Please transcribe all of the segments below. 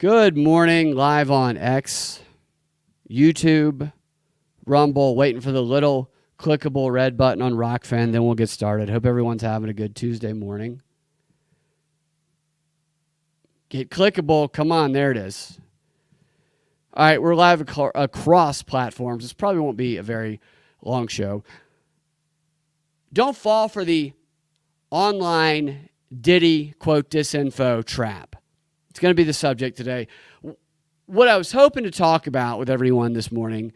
Good morning, live on X, YouTube, Rumble, waiting for the little clickable red button on Rockfan, then we'll get started. Hope everyone's having a good Tuesday morning. Get clickable. Come on, there it is. All right, we're live across platforms. This probably won't be a very long show. Don't fall for the online Diddy, quote, disinfo trap. It's going to be the subject today. What I was hoping to talk about with everyone this morning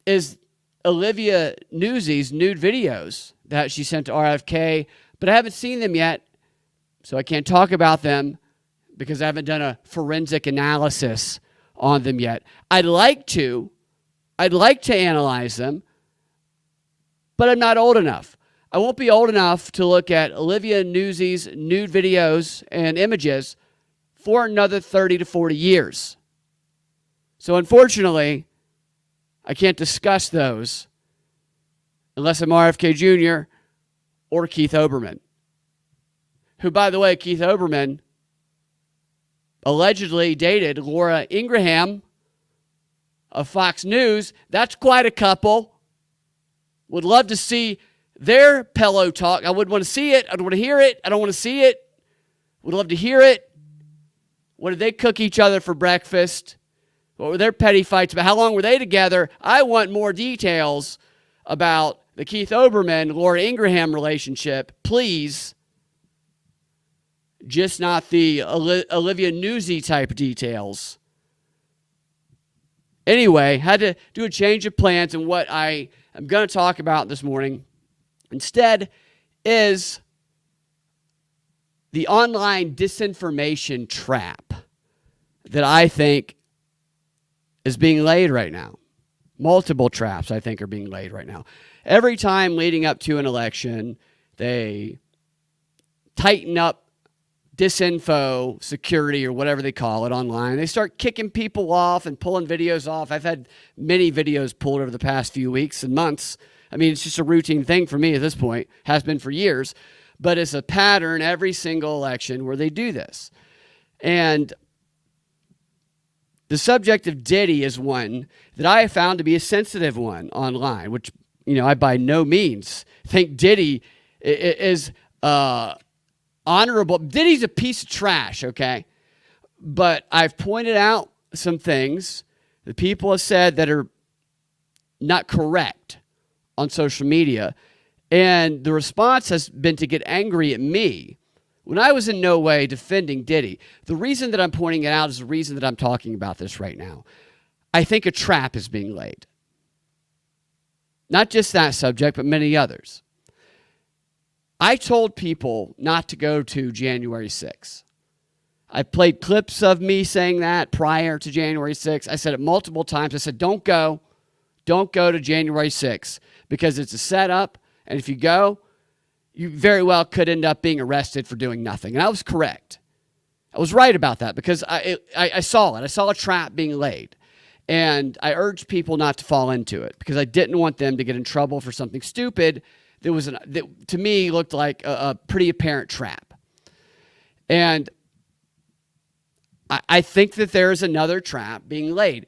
is Olivia Newsy's nude videos that she sent to RFK, but I haven't seen them yet, so I can't talk about them because I haven't done a forensic analysis on them yet. I'd like to analyze them, but I'm not old enough. I won't be old enough to look at Olivia Newsy's nude videos and images for another 30 to 40 years. So unfortunately, I can't discuss those unless I'm RFK Jr. or Keith Olbermann, who, by the way, Keith Olbermann allegedly dated Laura Ingraham of Fox News. That's quite a couple. Would love to see their pillow talk. I wouldn't want to see it. I don't want to hear it. I don't want to see it. Would love to hear it. What did they cook each other for breakfast? What were their petty fights about? How long were they together? I want more details about the Keith Olbermann-Laura Ingraham relationship, please. Just not the Olivia Newsy type details. Anyway, had to do a change of plans, and what I am going to talk about this morning instead is the online disinformation trap that I think is being laid right now. Multiple traps, I think, are being laid right now. Every time leading up to an election, they tighten up disinfo security or whatever they call it online. They start kicking people off and pulling videos off. I've had many videos pulled over the past few weeks and months. I mean, it's just a routine thing for me at this point. Has been for years. But it's a pattern every single election where they do this. And the subject of Diddy is one that I have found to be a sensitive one online, which, I by no means think Diddy is honorable. Diddy's a piece of trash, okay? But I've pointed out some things that people have said that are not correct on social media. And the response has been to get angry at me when I was in no way defending Diddy. The reason that I'm pointing it out is the reason that I'm talking about this right now. I think a trap is being laid. Not just that subject, but many others. I told people not to go to January 6th. I played clips of me saying that prior to January 6th. I said it multiple times. I said, don't go to January 6th because it's a setup. And if you go, you very well could end up being arrested for doing nothing. And I was correct. I was right about that because I saw it. I saw a trap being laid. And I urged people not to fall into it because I didn't want them to get in trouble for something stupid that to me looked like a pretty apparent trap. And I think that there is another trap being laid,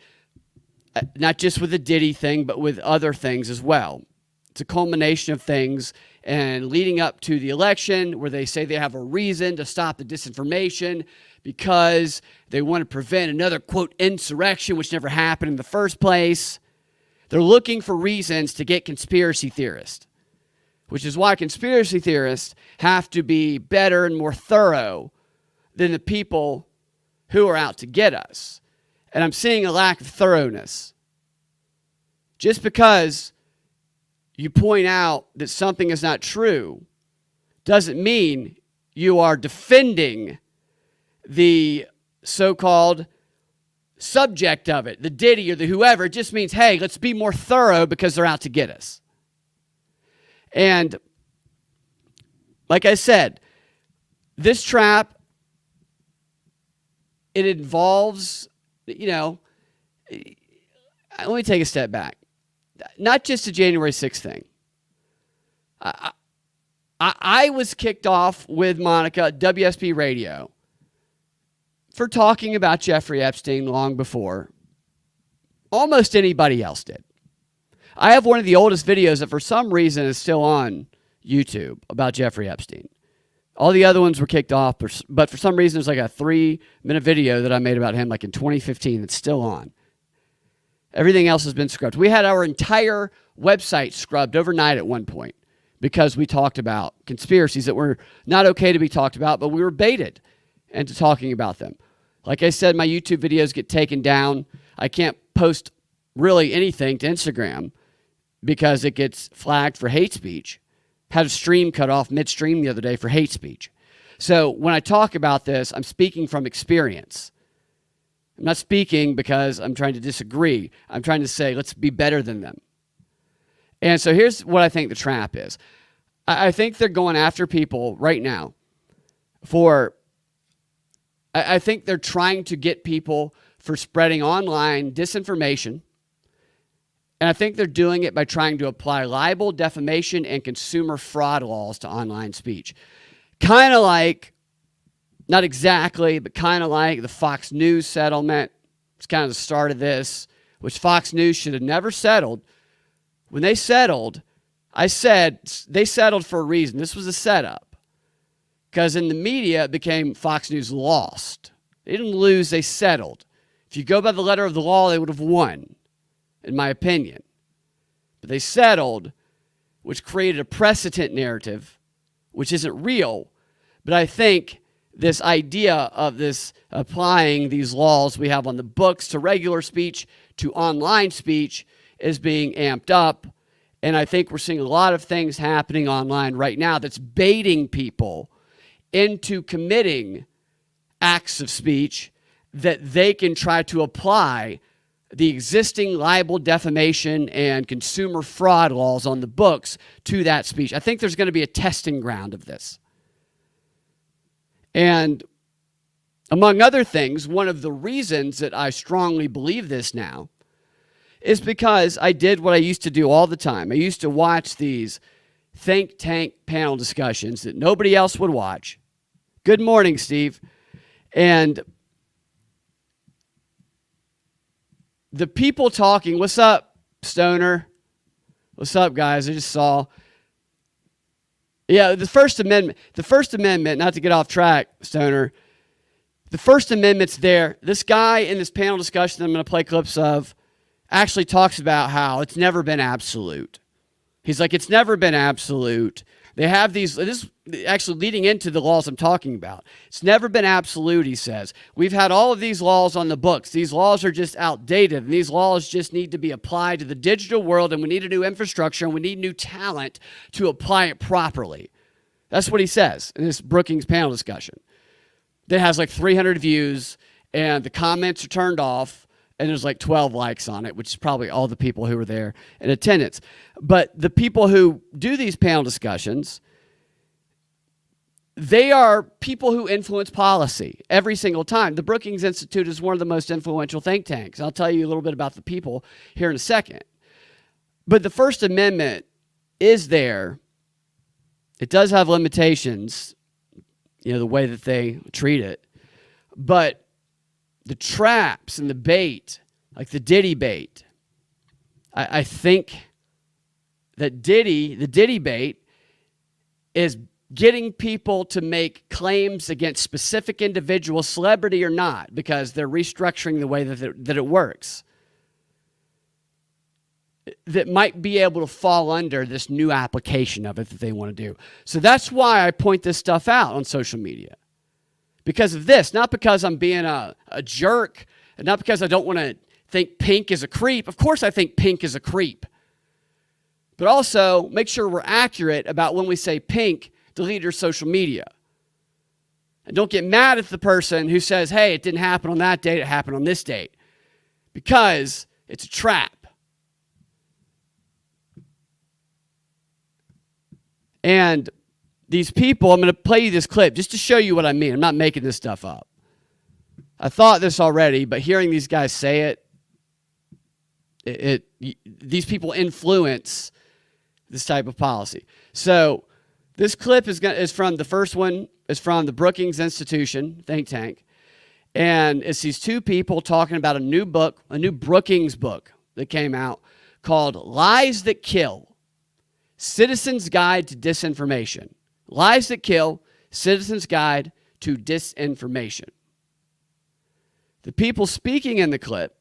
not just with the Diddy thing, but with other things as well. It's a culmination of things, and leading up to the election where they say they have a reason to stop the disinformation because they want to prevent another, quote, insurrection, which never happened in the first place. They're looking for reasons to get conspiracy theorists, which is why conspiracy theorists have to be better and more thorough than the people who are out to get us. And I'm seeing a lack of thoroughness. Just because you point out that something is not true doesn't mean you are defending the so-called subject of it, the Diddy or the whoever. It just means, hey, let's be more thorough because they're out to get us. And like I said, this trap, it involves, let me take a step back. Not just a January 6th thing. I was kicked off with Monica at WSB Radio for talking about Jeffrey Epstein long before almost anybody else did. I have one of the oldest videos that for some reason is still on YouTube about Jeffrey Epstein. All the other ones were kicked off, but for some reason there's like a 3-minute video that I made about him like in 2015 that's still on. Everything else has been scrubbed. We had our entire website scrubbed overnight at one point because we talked about conspiracies that were not okay to be talked about, but we were baited into talking about them. Like I said, my YouTube videos get taken down. I can't post really anything to Instagram because it gets flagged for hate speech. Had a stream cut off midstream the other day for hate speech. So when I talk about this, I'm speaking from experience. I'm not speaking because I'm trying to disagree. I'm trying to say, let's be better than them. And so here's what I think the trap is. I think they're going after people right now I think they're trying to get people for spreading online disinformation. And I think they're doing it by trying to apply libel, defamation, and consumer fraud laws to online speech. Kind of like, not exactly, but kind of like the Fox News settlement. It's kind of the start of this, which Fox News should have never settled. When they settled, I said they settled for a reason. This was a setup. Because in the media, it became Fox News lost. They didn't lose, they settled. If you go by the letter of the law, they would have won, in my opinion. But they settled, which created a precedent narrative, which isn't real. But I think this idea of this applying these laws we have on the books to regular speech, to online speech, is being amped up. And I think we're seeing a lot of things happening online right now that's baiting people into committing acts of speech that they can try to apply the existing libel, defamation, and consumer fraud laws on the books to that speech. I think there's going to be a testing ground of this. And among other things, one of the reasons that I strongly believe this now is because I did what I used to do all the time. I used to watch these think tank panel discussions that nobody else would watch. Good morning, Steve. And the people talking, what's up, Stoner? What's up, guys? I just saw. Yeah, the First Amendment, not to get off track, Stoner. The First Amendment's there. This guy in this panel discussion that I'm going to play clips of actually talks about how it's never been absolute. He's like, it's never been absolute. They have these, this actually leading into the laws I'm talking about. It's never been absolute, he says. We've had all of these laws on the books. These laws are just outdated, and these laws just need to be applied to the digital world, and we need a new infrastructure, and we need new talent to apply it properly. That's what he says in this Brookings panel discussion. That has like 300 views, and the comments are turned off, and there's like 12 likes on it, which is probably all the people who were there in attendance. But the people who do these panel discussions, they are people who influence policy every single time. The Brookings Institute is one of the most influential think tanks. I'll tell you a little bit about the people here in a second. But the First Amendment is there. It does have limitations, the way that they treat it. But the traps and the bait, like the Diddy bait, I think that the Diddy bait is getting people to make claims against specific individuals, celebrity or not, because they're restructuring the way that it works, that might be able to fall under this new application of it that they want to do. So that's why I point this stuff out on social media. Because of this, not because I'm being a jerk, and not because I don't want to think Pink is a creep. Of course I think Pink is a creep. But also, make sure we're accurate about when we say Pink deleted her social media. And don't get mad at the person who says, hey, it didn't happen on that date, it happened on this date. Because it's a trap. And these people, I'm going to play you this clip just to show you what I mean. I'm not making this stuff up. I thought this already, but hearing these guys say these people influence this type of policy. So this clip is from the first one is from the Brookings Institution think tank, And it's these two people talking about a new book, a new Brookings book that came out called Lies That Kill, Citizen's Guide to Disinformation. Lies That Kill, Citizen's Guide to Disinformation. The people speaking in the clip,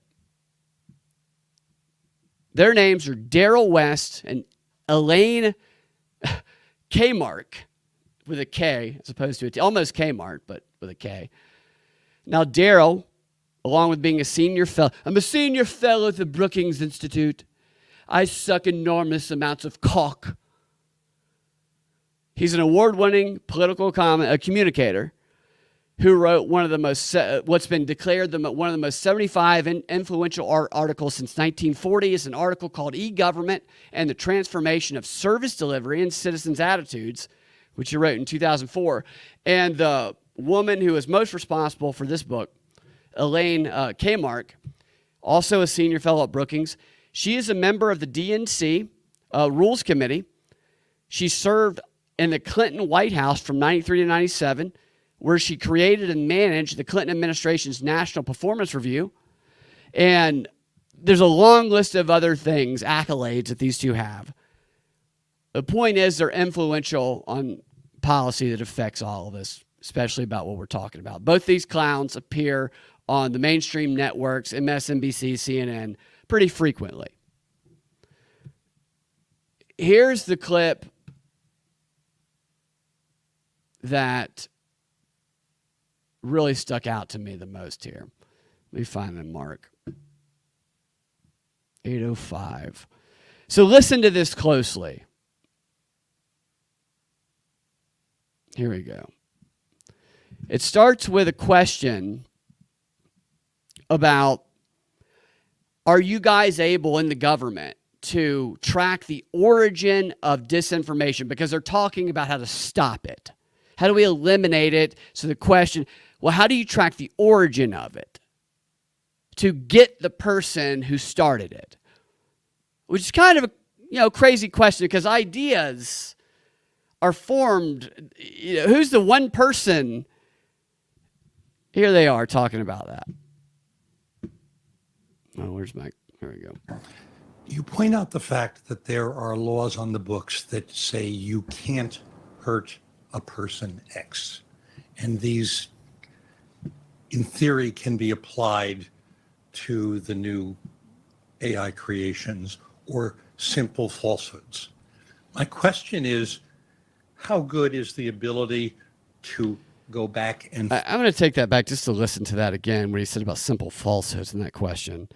their names are Daryl West and Elaine Kmark, with a K as opposed to a T. Almost Kmart, but with a K. Now, Daryl, along with being a senior fellow, I'm a senior fellow at the Brookings Institute. I suck enormous amounts of cock. He's an award-winning political communicator who wrote one of the most, what's been declared one of the most 75 influential articles since 1940. It's an article called E-Government and the Transformation of Service Delivery and Citizens' Attitudes, which he wrote in 2004. And the woman who is most responsible for this book, Elaine Kmark, also a senior fellow at Brookings. She is a member of the DNC Rules Committee. She served in the Clinton White House from 93 to 97, where she created and managed the Clinton administration's National Performance Review. And there's a long list of other things, accolades that these two have. The point is they're influential on policy that affects all of us, especially about what we're talking about. Both these clowns appear on the mainstream networks, MSNBC, CNN, pretty frequently. Here's the clip that really stuck out to me the most here. Let me find the mark. 8:05. So listen to this closely. Here we go. It starts with a question about, are you guys able in the government to track the origin of disinformation? Because they're talking about how to stop it. How do we eliminate it? So the question, well, how do you track the origin of it to get the person who started it? Which is kind of a crazy question, because ideas are formed. Who's the one person? Here they are talking about that. Oh, where's my? Here we go. You point out the fact that there are laws on the books that say you can't hurt a person X. And these, in theory, can be applied to the new AI creations or simple falsehoods. My question is, how good is the ability to go back and... I'm going to take that back just to listen to that again, what he said about simple falsehoods in that question.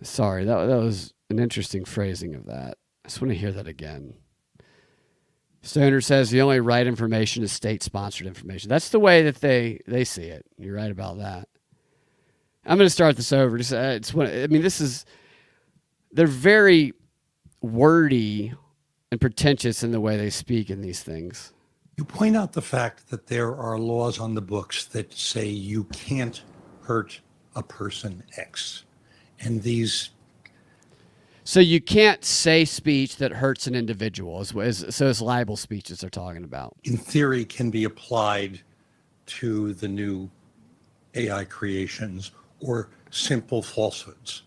Sorry, that was an interesting phrasing of that. I just want to hear that again. Stoner says the only right information is state-sponsored information. That's the way that they see it. You're right about that. I'm going to start this over. They're very wordy and pretentious in the way they speak in these things. You point out the fact that there are laws on the books that say you can't hurt a person X. And these... So you can't say speech that hurts an individual, so it's libel speeches they're talking about. In theory, can be applied to the new AI creations or simple falsehoods.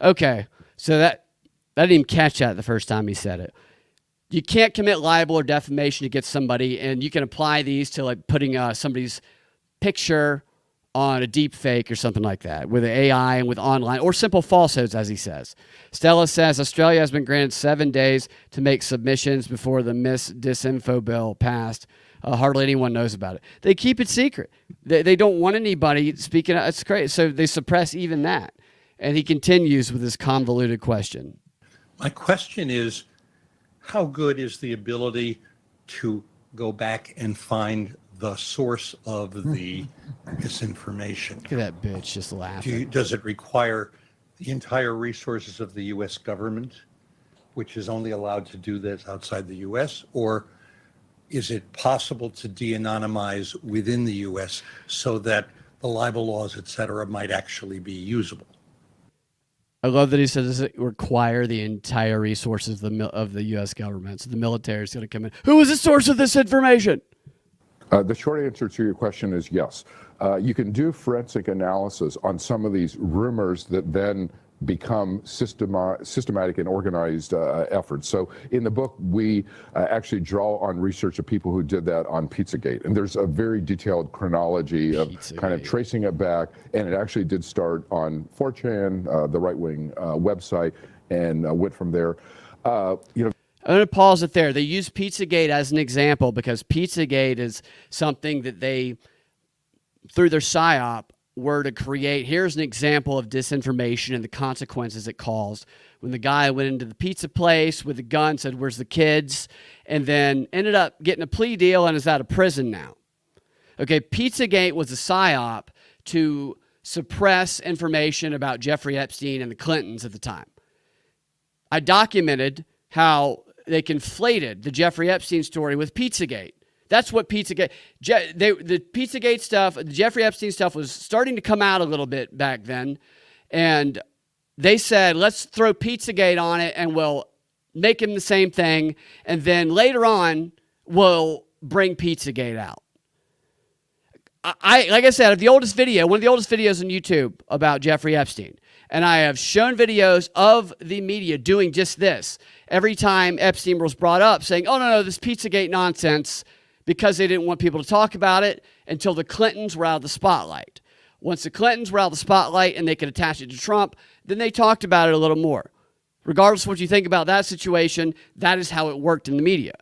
Okay, so I didn't even catch that the first time he said it. You can't commit libel or defamation against somebody, and you can apply these to like putting somebody's picture on a deep fake or something like that with AI and with online or simple falsehoods, as he says. Stella says Australia has been granted 7 days to make submissions before the Disinfo bill passed. Hardly anyone knows about it. They keep it secret. They don't want anybody speaking out. It's great. So they suppress even that. And he continues with this convoluted question. My question is, how good is the ability to go back and find the source of the misinformation? Look at that bitch just laughing. Does it require the entire resources of the U.S. government, which is only allowed to do this outside the U.S., or is it possible to de-anonymize within the U.S. so that the libel laws, et cetera, might actually be usable? I love that he says, does it require the entire resources of the U.S. government? So the military is going to come in. Who is the source of this information? The short answer to your question is yes. You can do forensic analysis on some of these rumors that then become systematic and organized efforts. So in the book, we actually draw on research of people who did that on Pizzagate. And there's a very detailed chronology of kind of tracing it back. And it actually did start on 4chan, the right-wing website, and went from there. I'm going to pause it there. They use Pizzagate as an example because Pizzagate is something that they, through their PSYOP, were to create. Here's an example of disinformation and the consequences it caused. When the guy went into the pizza place with a gun, said, "Where's the kids?" and then ended up getting a plea deal and is out of prison now. Okay, Pizzagate was a PSYOP to suppress information about Jeffrey Epstein and the Clintons at the time. I documented how they conflated the Jeffrey Epstein story with Pizzagate. That's what Pizzagate, the Pizzagate stuff, the Jeffrey Epstein stuff was starting to come out a little bit back then. And they said, let's throw Pizzagate on it and we'll make him the same thing. And then later on, we'll bring Pizzagate out. Like I said, one of the oldest videos on YouTube about Jeffrey Epstein. And I have shown videos of the media doing just this. Every time Epstein was brought up saying, oh, no, this Pizzagate nonsense, because they didn't want people to talk about it until the Clintons were out of the spotlight. Once the Clintons were out of the spotlight and they could attach it to Trump, then they talked about it a little more. Regardless of what you think about that situation, that is how it worked in the media.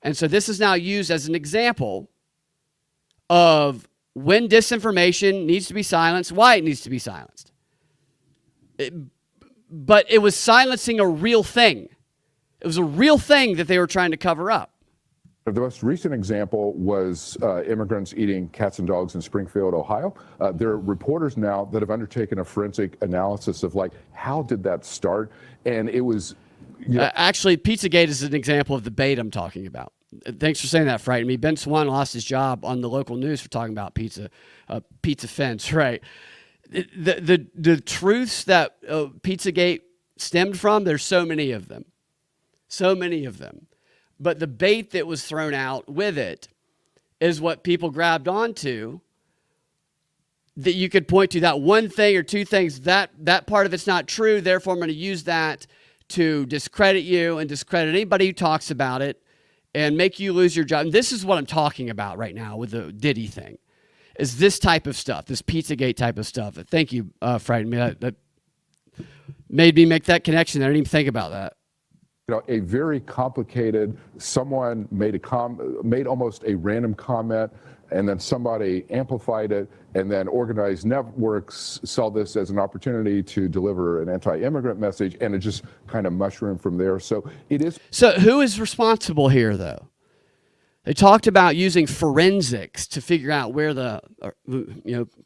And so this is now used as an example of when disinformation needs to be silenced, why it needs to be silenced. But it was silencing a real thing. It was a real thing that they were trying to cover up. The most recent example was immigrants eating cats and dogs in Springfield, Ohio. There are reporters now that have undertaken a forensic analysis of, like, how did that start? And it was... actually, Pizzagate is an example of the bait I'm talking about. Thanks for saying that, Frighten Me. Ben Swan lost his job on the local news for talking about pizza fence, right? The truths that Pizzagate stemmed from, there's so many of them. So many of them. But the bait that was thrown out with it is what people grabbed onto, that you could point to that one thing or two things, that part of it's not true, therefore I'm going to use that to discredit you and discredit anybody who talks about it and make you lose your job. And this is what I'm talking about right now with the Diddy thing, is this type of stuff, this Pizzagate type of stuff. Thank you, Frighten Me. That made me make that connection. I didn't even think about that. A very complicated, someone made almost a random comment, and then somebody amplified it, and then organized networks saw this as an opportunity to deliver an anti-immigrant message, and it just kind of mushroomed from there. So it is. So who is responsible here, though? They talked about using forensics to figure out where the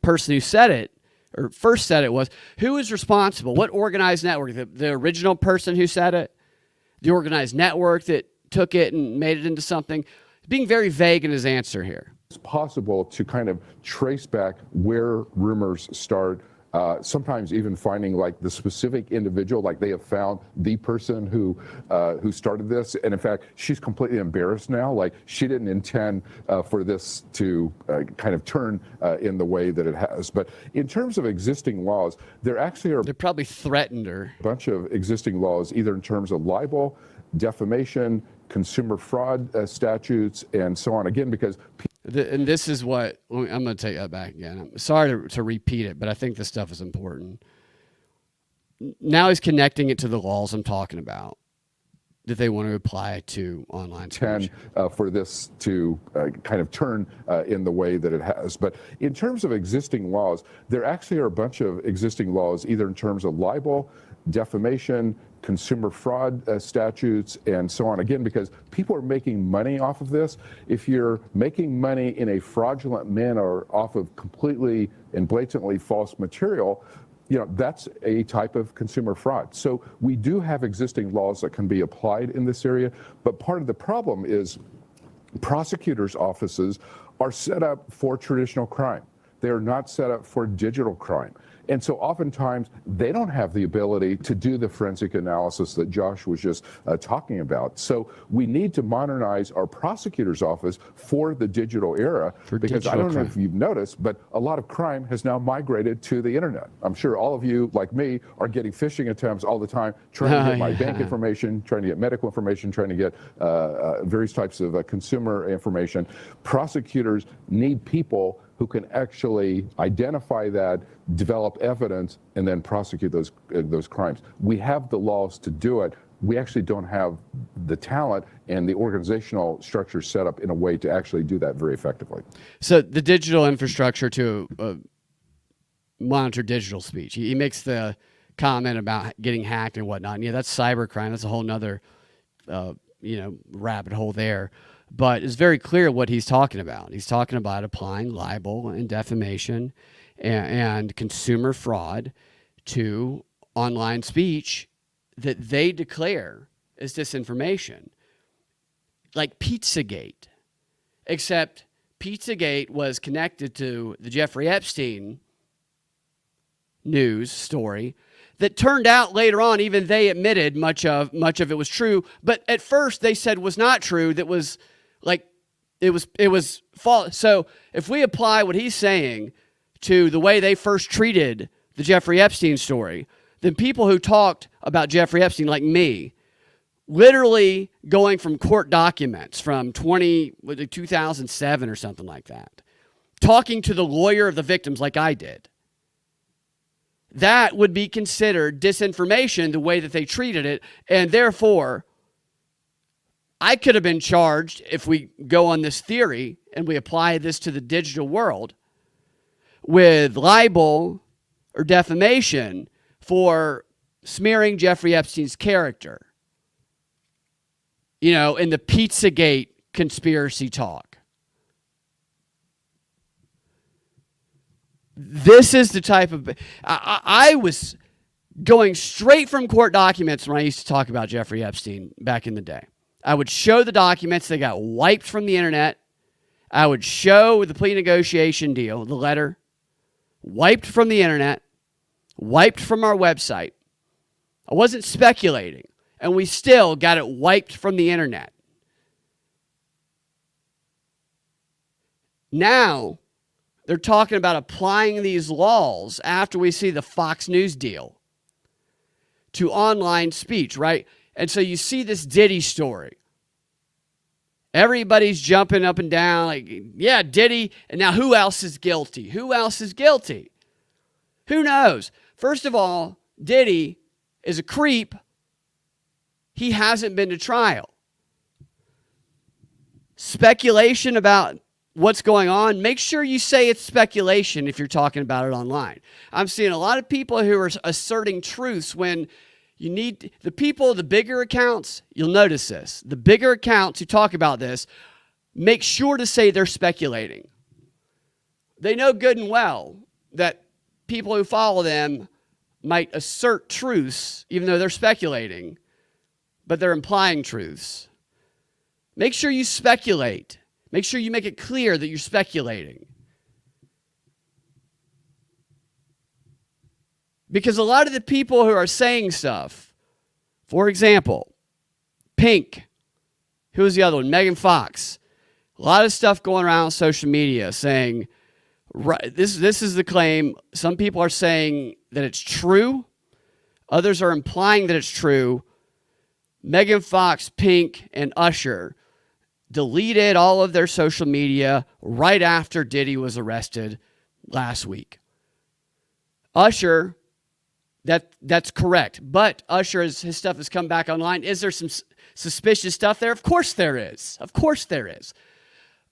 person who said it or first said it was. Who is responsible? What organized network? The original person who said it? The organized network that took it and made it into something? Being very vague in his answer here. It's possible to kind of trace back where rumors start, sometimes even finding like the specific individual, like they have found the person who started this. And in fact, she's completely embarrassed now. Like she didn't intend for this to kind of turn in the way that it has. But in terms of existing laws, there actually are... They probably threatened her. A bunch of existing laws, either in terms of libel, defamation, consumer fraud statutes, and so on. Again, because... And this is what, I'm going to take that back again. I'm sorry to repeat it, but I think this stuff is important. Now he's connecting it to the laws I'm talking about that they want to apply to online speech. For this to kind of turn in the way that it has. But in terms of existing laws, there actually are a bunch of existing laws, either in terms of libel, defamation, consumer fraud statutes, and so on. Again, because people are making money off of this. If you're making money in a fraudulent manner off of completely and blatantly false material, that's a type of consumer fraud. So we do have existing laws that can be applied in this area. But part of the problem is prosecutors' offices are set up for traditional crime. they're not set up for digital crime. And so oftentimes they don't have the ability to do the forensic analysis that Josh was just talking about. So we need to modernize our prosecutor's office for the digital era, because I don't know if you've noticed, but a lot of crime has now migrated to the internet. I'm sure all of you, like me, are getting phishing attempts all the time, trying to get my bank information, trying to get medical information, trying to get various types of consumer information. Prosecutors need people who can actually identify that, develop evidence, and then prosecute those crimes. We have the laws to do it. We actually don't have the talent and the organizational structure set up in a way to actually do that very effectively. So the digital infrastructure to monitor digital speech. He makes the comment about getting hacked and whatnot. And yeah, that's cybercrime. That's a whole nother, rabbit hole there. But it's very clear what he's talking about. He's talking about applying libel and defamation and consumer fraud to online speech that they declare as disinformation. Like Pizzagate. Except Pizzagate was connected to the Jeffrey Epstein news story that turned out later on, even they admitted much of it was true, but at first they said was not true. That was like it was false. So if we apply what he's saying to the way they first treated the Jeffrey Epstein story, then people who talked about Jeffrey Epstein, like me, literally going from court documents from 2007 or something like that, talking to the lawyer of the victims like I did, that would be considered disinformation the way that they treated it. And therefore, I could have been charged, if we go on this theory and we apply this to the digital world, with libel or defamation for smearing Jeffrey Epstein's character. In the Pizzagate conspiracy talk. This is the type of... I was going straight from court documents when I used to talk about Jeffrey Epstein back in the day. I would show the documents. They got wiped from the internet. I would show the plea negotiation deal, the letter, wiped from the internet, wiped from our website. I wasn't speculating, and we still got it wiped from the internet. Now, they're talking about applying these laws after we see the Fox News deal to online speech, right? And so you see this Diddy story. Everybody's jumping up and down like, yeah, Diddy. And now who else is guilty? Who else is guilty? Who knows? First of all, Diddy is a creep. He hasn't been to trial. Speculation about what's going on, make sure you say it's speculation if you're talking about it online. I'm seeing a lot of people who are asserting truths when you need the people, the bigger accounts, you'll notice this. The bigger accounts who talk about this, make sure to say they're speculating. They know good and well that people who follow them might assert truths, even though they're speculating, but they're implying truths. Make sure you speculate. Make sure you make it clear that you're speculating. Because a lot of the people who are saying stuff, for example, Pink, who was the other one? Megan Fox. A lot of stuff going around on social media saying, right, this is the claim. Some people are saying that it's true. Others are implying that it's true. Megan Fox, Pink, and Usher deleted all of their social media right after Diddy was arrested last week. Usher, that's correct. But Usher, his stuff has come back online. Is there some suspicious stuff there? Of course there is. Of course there is.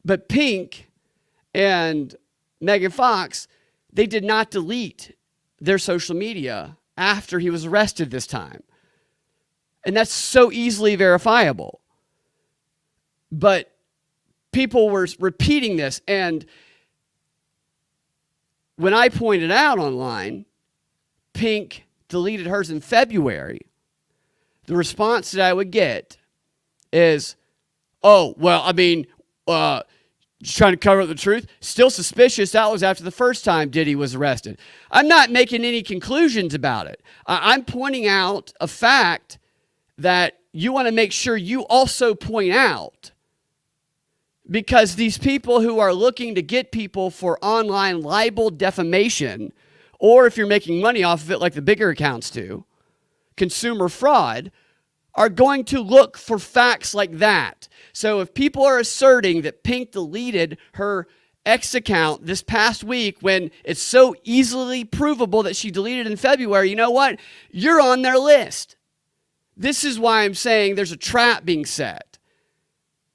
But Pink and Megan Fox, they did not delete their social media after he was arrested this time. And that's so easily verifiable. But people were repeating this. And when I pointed out online, Pink deleted hers in February, the response that I would get is, oh, well, I mean, Just trying to cover up the truth. Still suspicious. That was after the first time Diddy was arrested. I'm not making any conclusions about it. I'm pointing out a fact that you want to make sure you also point out, because these people who are looking to get people for online libel, defamation, or if you're making money off of it like the bigger accounts do, consumer fraud, are going to look for facts like that. So if people are asserting that Pink deleted her X account this past week when it's so easily provable that she deleted in February, you know what? You're on their list. This is why I'm saying there's a trap being set.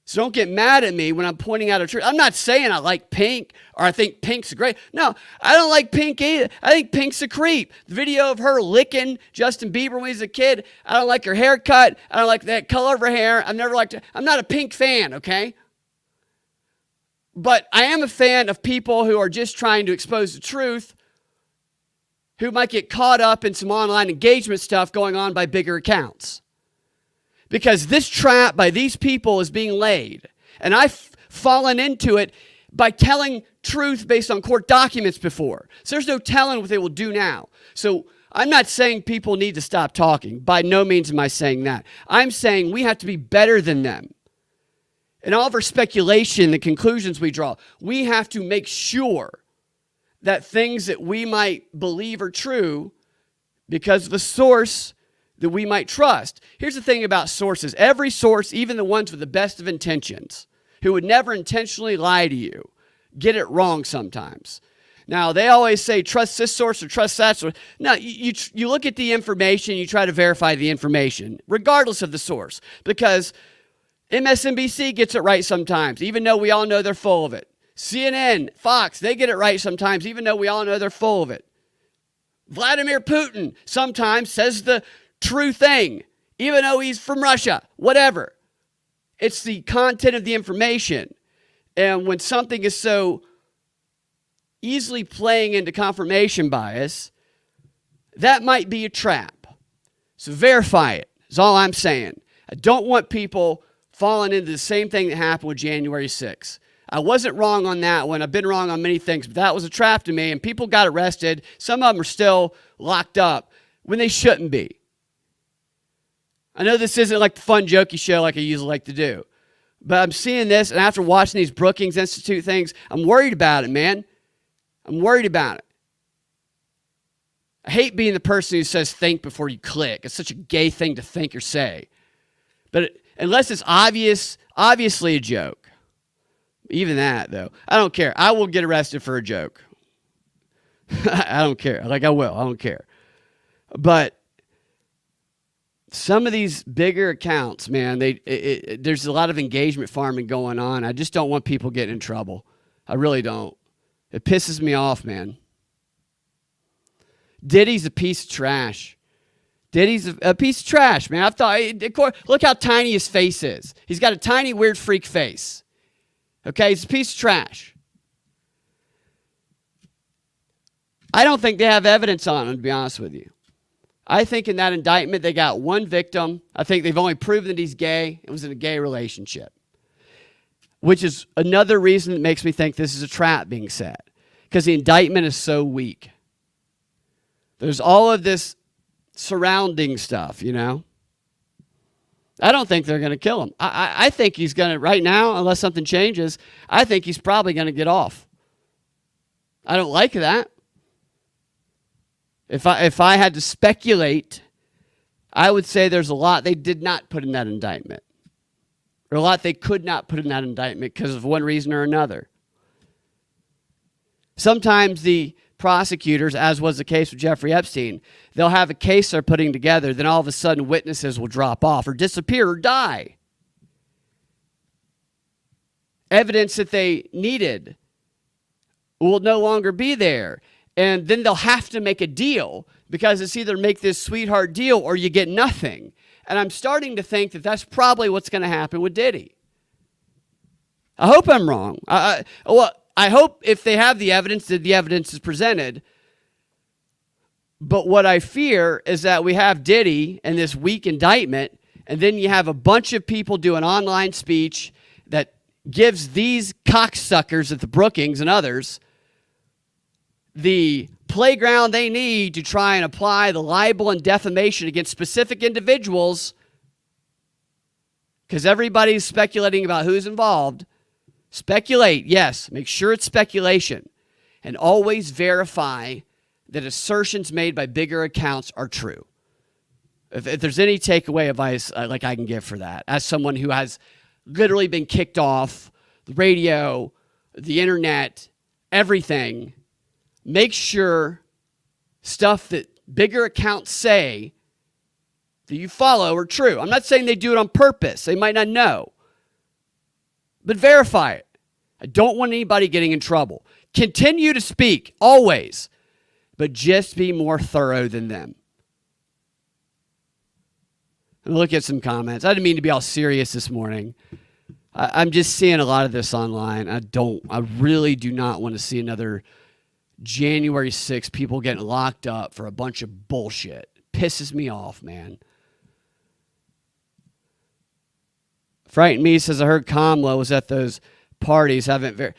So don't get mad at me when I'm pointing out a truth. I'm not saying I like Pink or I think Pink's great. No, I don't like Pink either. I think Pink's a creep. The video of her licking Justin Bieber when he was a kid, I don't like her haircut. I don't like that color of her hair. I've never liked it. I'm not a Pink fan, okay? But I am a fan of people who are just trying to expose the truth, who might get caught up in some online engagement stuff going on by bigger accounts. Because this trap by these people is being laid. And I've fallen into it by telling truth based on court documents before. So there's no telling what they will do now. So I'm not saying people need to stop talking. By no means am I saying that. I'm saying we have to be better than them. In all of our speculation, the conclusions we draw, we have to make sure that things that we might believe are true because of the source that we might trust. Here's the thing about sources. Every source, even the ones with the best of intentions, who would never intentionally lie to you, get it wrong sometimes. Now, they always say, trust this source or trust that source. No, you look at the information, you try to verify the information, regardless of the source, because MSNBC gets it right sometimes, even though we all know they're full of it. CNN, Fox, they get it right sometimes, even though we all know they're full of it. Vladimir Putin sometimes says the true thing, even though he's from Russia, whatever. It's the content of the information. And when something is so easily playing into confirmation bias, that might be a trap. So verify it, is all I'm saying. I don't want people falling into the same thing that happened with January 6th. I wasn't wrong on that one. I've been wrong on many things, but that was a trap to me, and people got arrested. Some of them are still locked up when they shouldn't be. I know this isn't like the fun, jokey show like I usually like to do, but I'm seeing this, and after watching these Brookings Institute things, I'm worried about it, man. I'm worried about it. I hate being the person who says think before you click. It's such a gay thing to think or say. But unless it's obviously a joke, even that, though, I don't care. I will get arrested for a joke. I don't care. Like, I will. I don't care. But some of these bigger accounts, man, there's a lot of engagement farming going on. I just don't want people getting in trouble. I really don't. It pisses me off, man. Diddy's a piece of trash. Diddy's a piece of trash, man. Look how tiny his face is. He's got a tiny, weird freak face. Okay, he's a piece of trash. I don't think they have evidence on him, to be honest with you. I think in that indictment, they got one victim. I think they've only proven that he's gay. It was in a gay relationship, which is another reason that makes me think this is a trap being set, because the indictment is so weak. There's all of this surrounding stuff, you know. I don't think they're going to kill him. I think he's going to, right now, unless something changes, I think he's probably going to get off. I don't like that. If I had to speculate, I would say there's a lot they did not put in that indictment, or a lot they could not put in that indictment because of one reason or another. Sometimes the prosecutors, as was the case with Jeffrey Epstein, they'll have a case they're putting together, then all of a sudden witnesses will drop off or disappear or die. Evidence that they needed will no longer be there. And then they'll have to make a deal, because it's either make this sweetheart deal or you get nothing. And I'm starting to think that that's probably what's going to happen with Diddy. I hope I'm wrong. I hope if they have the evidence, that the evidence is presented. But what I fear is that we have Diddy and this weak indictment, and then you have a bunch of people doing online speech that gives these cocksuckers at the Brookings and others the playground they need to try and apply the libel and defamation against specific individuals, because everybody's speculating about who's involved. Speculate, yes, make sure it's speculation, and always verify that assertions made by bigger accounts are true. If there's any takeaway advice like I can give for that, as someone who has literally been kicked off the radio, the internet, everything, make sure stuff that bigger accounts say that you follow are true. I'm not saying they do it on purpose. They might not know. But verify it. I don't want anybody getting in trouble. Continue to speak, always, but just be more thorough than them. Look at some comments. I didn't mean to be all serious this morning. I'm just seeing a lot of this online. I really do not want to see another January 6th people getting locked up for a bunch of bullshit. It pisses me off, man. Frightened Me says, I heard Kamala was at those parties. Kamala,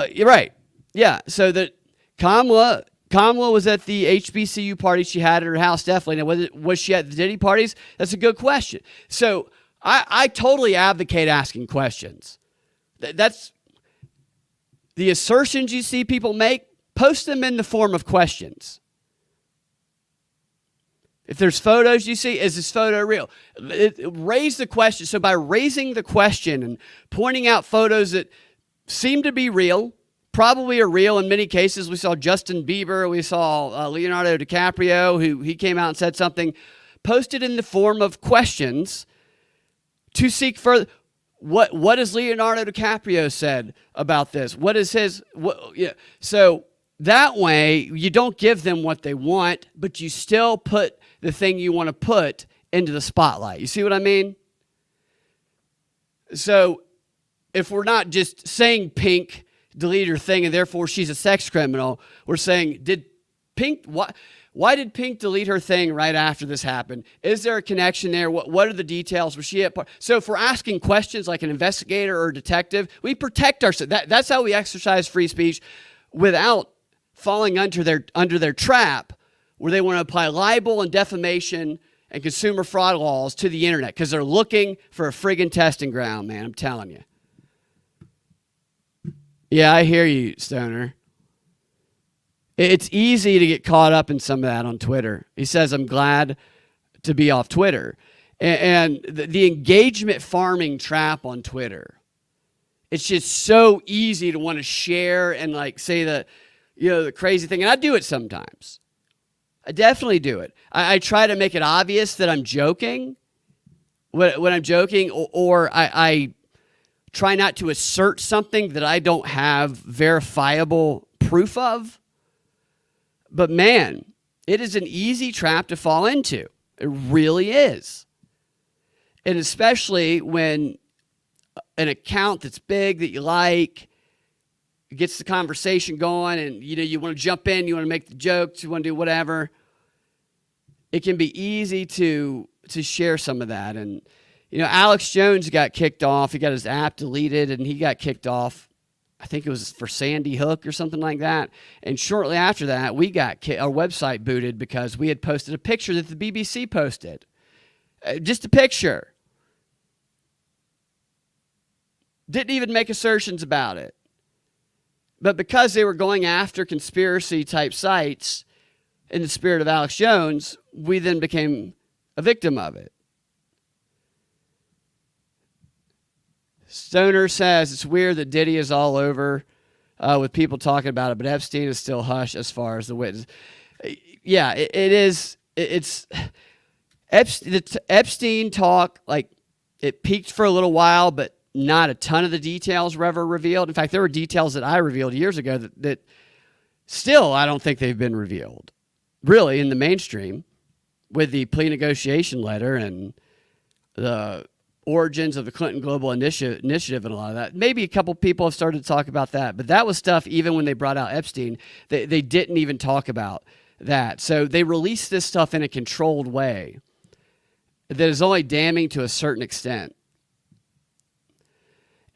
you're right. Yeah, so that Kamala was at the HBCU party she had at her house, definitely. Now, was she at the Diddy parties? That's a good question. So I totally advocate asking questions. That's the assertions you see people make, post them in the form of questions. If there's photos you see, is this photo real? Raise the question. So by raising the question and pointing out photos that seem to be real, probably are real in many cases. We saw Justin Bieber. We saw Leonardo DiCaprio, who he came out and said something. Posted in the form of questions to seek further. What has Leonardo DiCaprio said about this? What is his? So that way you don't give them what they want, but you still put the thing you want to put into the spotlight. You see what I mean? So if we're not just saying Pink delete her thing and therefore she's a sex criminal, we're saying, why did Pink delete her thing right after this happened? Is there a connection there? What are the details? Was she at part? So if we're asking questions like an investigator or a detective, we protect ourselves. That's how we exercise free speech without falling under their trap where they want to apply libel and defamation and consumer fraud laws to the internet because they're looking for a friggin' testing ground, man. I'm telling you. Yeah, I hear you, Stoner. It's easy to get caught up in some of that on Twitter. He says, I'm glad to be off Twitter. And the engagement farming trap on Twitter, it's just so easy to want to share and like say the crazy thing. And I do it sometimes. I definitely do it. I try to make it obvious that I'm joking when I'm joking, or I try not to assert something that I don't have verifiable proof of. But man, it is an easy trap to fall into. It really is. And especially when an account that's big that you like gets the conversation going and you want to jump in, you want to make the jokes, you want to do whatever. It can be easy to share some of that. And Alex Jones got kicked off. He got his app deleted and he got kicked off. I think it was for Sandy Hook or something like that. And shortly after that, we got our website booted because we had posted a picture that the BBC posted. Just a picture. Didn't even make assertions about it. But because they were going after conspiracy-type sites in the spirit of Alex Jones, we then became a victim of it. Stoner says, it's weird that Diddy is all over with people talking about it, but Epstein is still hush as far as the witness. Yeah, it is. It's Epstein talk, like it peaked for a little while, but not a ton of the details were ever revealed. In fact, there were details that I revealed years ago that still I don't think they've been revealed, really, in the mainstream, with the plea negotiation letter and the origins of the Clinton Global Initiative and a lot of that. Maybe a couple people have started to talk about that, but that was stuff even when they brought out Epstein, they didn't even talk about that. So they released this stuff in a controlled way that is only damning to a certain extent.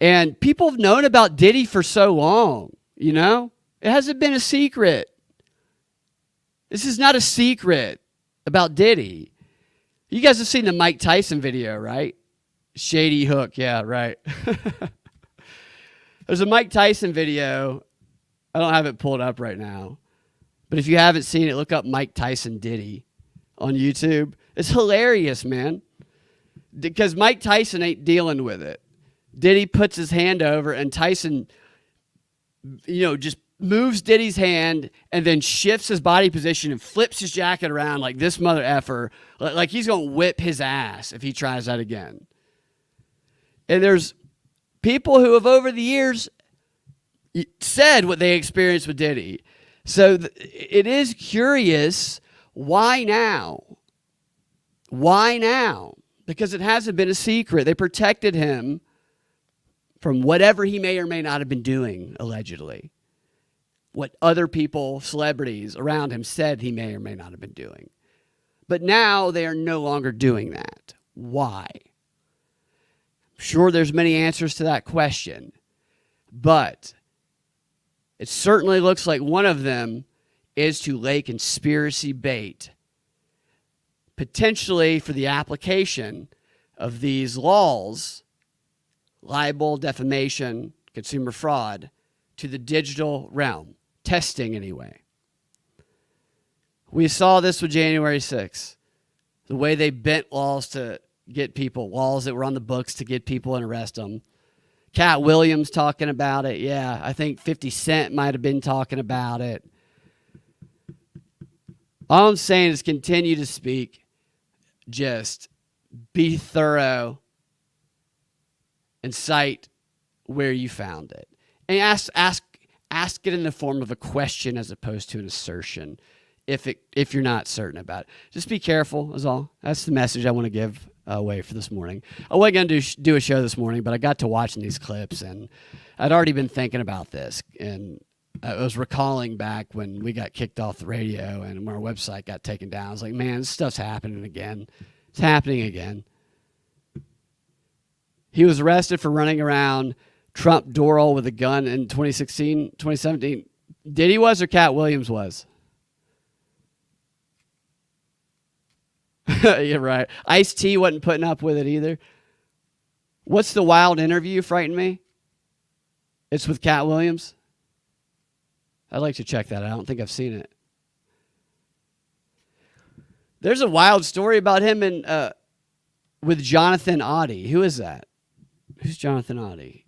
And people have known about Diddy for so long, you know? It hasn't been a secret. This is not a secret about Diddy. You guys have seen the Mike Tyson video, right? Shady Hook, yeah, right. There's a Mike Tyson video. I don't have it pulled up right now. But if you haven't seen it, look up Mike Tyson Diddy on YouTube. It's hilarious, man. Because Mike Tyson ain't dealing with it. Diddy puts his hand over and Tyson, just moves Diddy's hand and then shifts his body position and flips his jacket around like this mother effer. Like he's going to whip his ass if he tries that again. And there's people who have over the years said what they experienced with Diddy. So it is curious, why now? Why now? Because it hasn't been a secret. They protected him from whatever he may or may not have been doing, allegedly. What other people, celebrities around him said he may or may not have been doing. But now they are no longer doing that. Why? Sure, there's many answers to that question. But it certainly looks like one of them is to lay conspiracy bait, potentially for the application of these laws, libel, defamation, consumer fraud, to the digital realm. Testing, anyway. We saw this with January 6th. The way they bent laws to get people, laws that were on the books to get people and arrest them. Cat Williams talking about it. Yeah, I think 50 Cent might have been talking about it. All I'm saying is continue to speak. Just be thorough and cite where you found it. And ask it in the form of a question as opposed to an assertion if you're not certain about it. Just be careful is all. That's the message I want to give away for this morning. I wasn't going to do a show this morning, but I got to watching these clips, and I'd already been thinking about this. And I was recalling back when we got kicked off the radio and when our website got taken down. I was like, man, this stuff's happening again. It's happening again. He was arrested for running around Trump Doral with a gun in 2017. Diddy was or Cat Williams was? Yeah, right. Ice-T wasn't putting up with it either. What's the wild interview frightened me? It's with Cat Williams. I'd like to check that out. I don't think I've seen it. There's a wild story about him with Jonathan Oddie. Who is that? Who's Jonathan Oddie?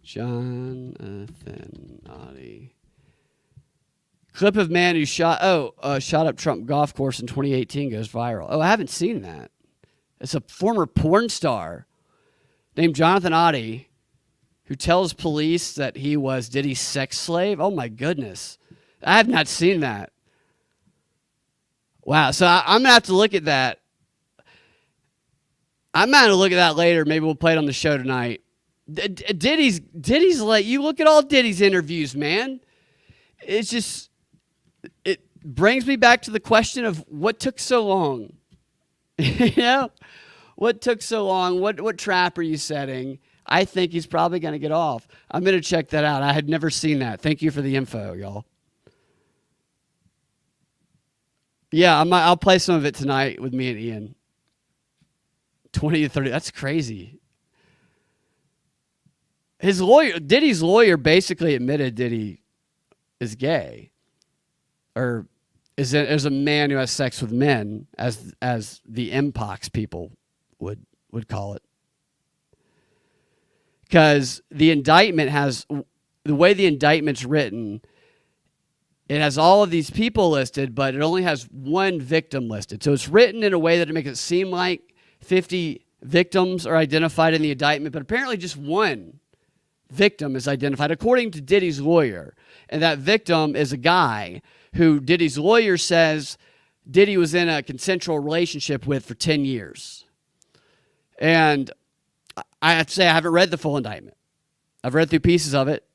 Jonathan Oddie. Clip of man who shot up Trump golf course in 2018 goes viral. Oh, I haven't seen that. It's a former porn star named Jonathan Oddie who tells police that he was Diddy's sex slave. Oh, my goodness. I have not seen that. Wow. So I'm going to have to look at that. I'm going to look at that later. Maybe we'll play it on the show tonight. Diddy's like, you look at all Diddy's interviews, man. It's just, it brings me back to the question of what took so long. What took so long? What trap are you setting? I think he's probably going to get off. I'm going to check that out. I had never seen that. Thank you for the info, y'all. Yeah, I'll play some of it tonight with me and Ian. 20 to 30. That's crazy. Diddy's lawyer basically admitted Diddy is gay, or is a man who has sex with men, as the Mpox people would call it. Because the indictment the way the indictment's written, it has all of these people listed, but it only has one victim listed. So it's written in a way that it makes it seem like 50 victims are identified in the indictment, but apparently just one victim is identified, according to Diddy's lawyer. And that victim is a guy who Diddy's lawyer says Diddy was in a consensual relationship with for 10 years. And I have to say, I haven't read the full indictment. I've read through pieces of it.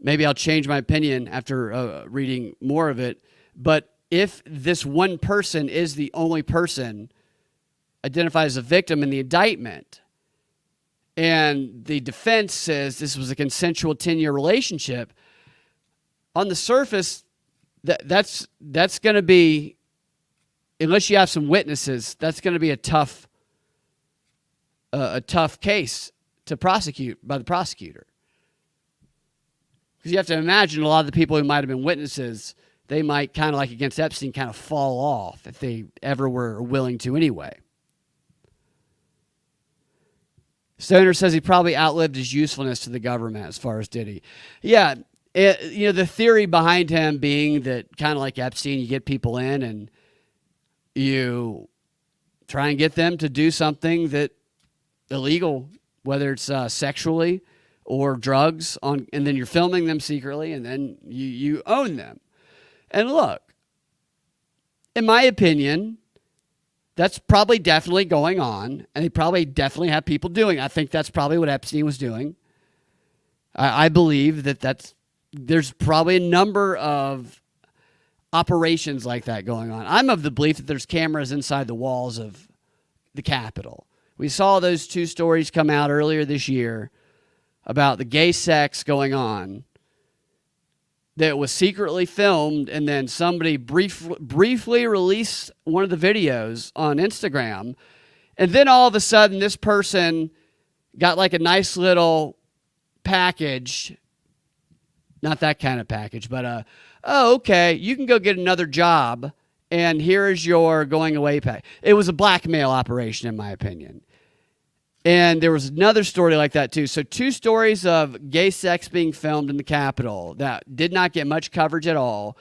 Maybe I'll change my opinion after reading more of it. But if this one person is the only person identified as a victim in the indictment. And the defense says this was a consensual 10-year relationship. On the surface, that's going to be, unless you have some witnesses, that's going to be a tough case to prosecute by the prosecutor. Because you have to imagine a lot of the people who might have been witnesses, they might kind of like against Epstein kind of fall off if they ever were willing to anyway. Stoner says he probably outlived his usefulness to the government as far as Diddy. Yeah, the theory behind him being that kind of like Epstein, you get people in and you try and get them to do something that illegal, whether it's sexually or drugs, and then you're filming them secretly, and then you own them. And look, in my opinion, that's probably definitely going on, and they probably definitely have people doing it. I think that's probably what Epstein was doing. I believe there's probably a number of operations like that going on. I'm of the belief that there's cameras inside the walls of the Capitol. We saw those 2 stories come out earlier this year about the gay sex going on that was secretly filmed, and then somebody briefly released one of the videos on Instagram, and then all of a sudden this person got like a nice little package, not that kind of package, but okay, you can go get another job, and here is your going away pack. It was a blackmail operation, in my opinion. And there was another story like that, too. So 2 stories of gay sex being filmed in the Capitol that did not get much coverage at all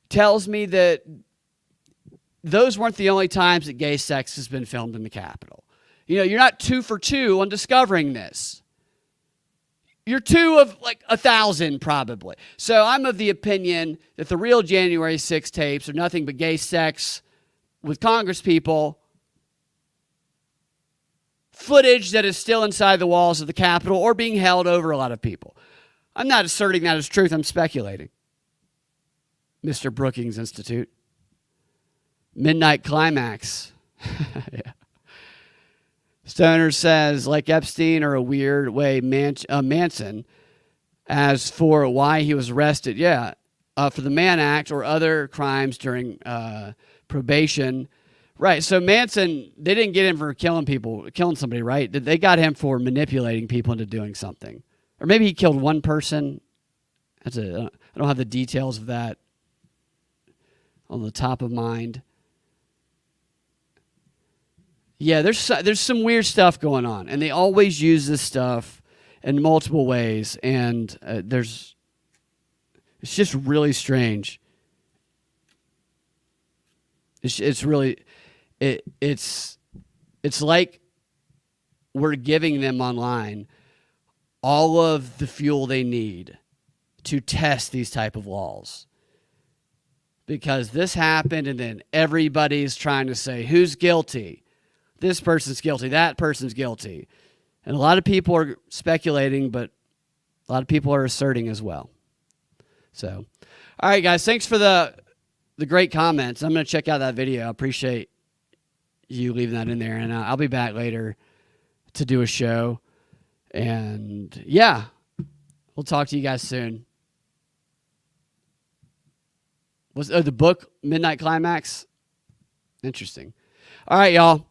tells me that those weren't the only times that gay sex has been filmed in the Capitol. You're not 2 for 2 on discovering this. You're 2 of like 1,000 probably. So I'm of the opinion that the real January 6 tapes are nothing but gay sex with Congress people, footage that is still inside the walls of the Capitol or being held over a lot of people. I'm not asserting that as truth. I'm speculating. Mr. Brookings Institute. Midnight Climax. Yeah. Stoner says, like Epstein or a weird way Manson, as for why he was arrested, for the Mann Act or other crimes during probation. Right, so Manson, they didn't get him for killing somebody, right? They got him for manipulating people into doing something. Or maybe he killed one person. I don't have the details of that on the top of mind. Yeah, there's some weird stuff going on, and they always use this stuff in multiple ways, and it's just really strange. It's really... It's like we're giving them online all of the fuel they need to test these type of laws. Because this happened, and then everybody's trying to say, who's guilty? This person's guilty, that person's guilty. And a lot of people are speculating, but a lot of people are asserting as well. So, all right, guys, thanks for the great comments. I'm going to check out that video. I appreciate you leaving that in there, and I'll be back later to do a show, and yeah, we'll talk to you guys soon. Was the book Midnight Climax? Interesting. All right, y'all.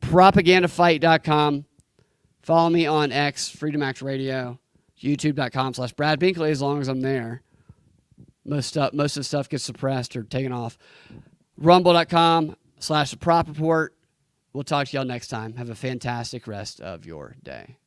Propagandafight.com. Follow me on X, Freedom Act Radio, youtube.com/Brad Binkley, as long as I'm there. Most of the stuff gets suppressed or taken off. Rumble.com/The Prop Report. We'll talk to y'all next time. Have a fantastic rest of your day.